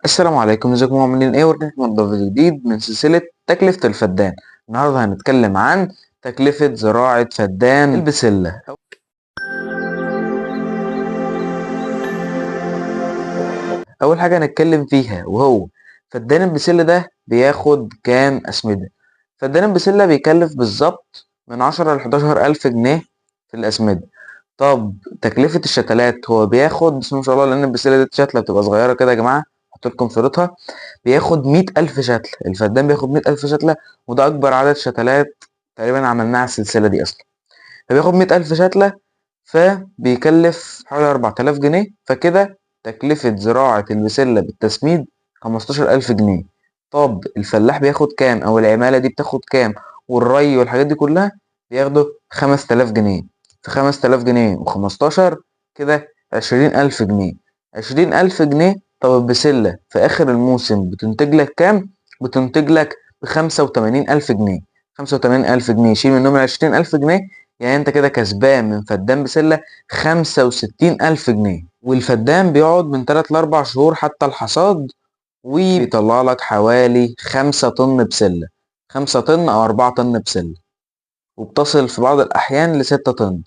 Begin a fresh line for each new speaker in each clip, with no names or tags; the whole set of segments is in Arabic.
السلام عليكم، ازيكم عاملين ايه؟ ورجعت من فيديو جديد من سلسلة تكلفة الفدان. النهاردة هنتكلم عن تكلفة زراعة فدان البسلة. أول حاجة هنتكلم فيها وهو فدان البسلة ده بياخد كام أسمدة؟ فدان البسلة بيكلف بالظبط من 10 ل11 ألف جنيه في الأسمدة. طب تكلفة الشتلات هو بياخد بسم الله ما شاء الله، لأن البسلة دي شتلة بتبقى صغيرة كده يا جماعة، هحطلكم صورتها. بياخد 100,000 شتلة، الفدان بياخد 100,000 شتلة، وده أكبر عدد شتلات تقريبا عملناها على السلسلة دي أصلا. فبياخد 100,000 شتلة، فبيكلف حوالي 4000 جنيه. فكده تكلفة زراعة البسلة بالتسميد 15,000 جنيه. طب الفلاح بياخد كام؟ أو العمالة دي بتاخد كام؟ والري والحاجات دي كلها بياخدوا 5000 جنيه. في 5000 جنيه و15 كده 20,000 جنيه. 20,000 جنيه. طب البسلة في آخر الموسم بتنتج لك كام؟ بتنتج لك ب85,000 جنيه. 85,000 جنيه شيل منهم 20,000 جنيه، يعني انت كده كسبان من فدان بسلة 65,000 جنيه. والفدان بيقعد من 3 ل4 شهور حتى الحصاد، وبيطلع لك حوالي 5 طن بسلة، 5 طن أو 4 طن بسلة، وبتصل في بعض الأحيان ل6 طن.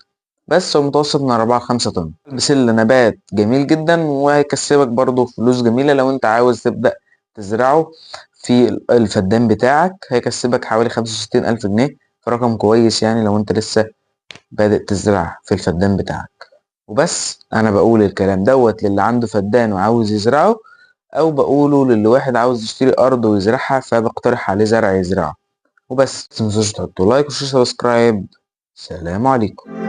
بس هو متوسط من 4 ل5 طن. البسلة نبات جميل جدا، وهيكسبك برضو فلوس جميلة لو انت عاوز تبدأ تزرعه في الفدان بتاعك. هيكسبك حوالي 65,000 جنيه، فرقم كويس يعني لو انت لسه بادئ تزرع في الفدان بتاعك. وبس انا بقول الكلام دوت للي عنده فدان وعاوز يزرعه، او بقوله للي واحد عاوز يشتري ارض ويزرعها فبقترح عليه زرع يزرعه. وبس متنسوش تحطوا لايك وسبسكرايب. سلام عليكم.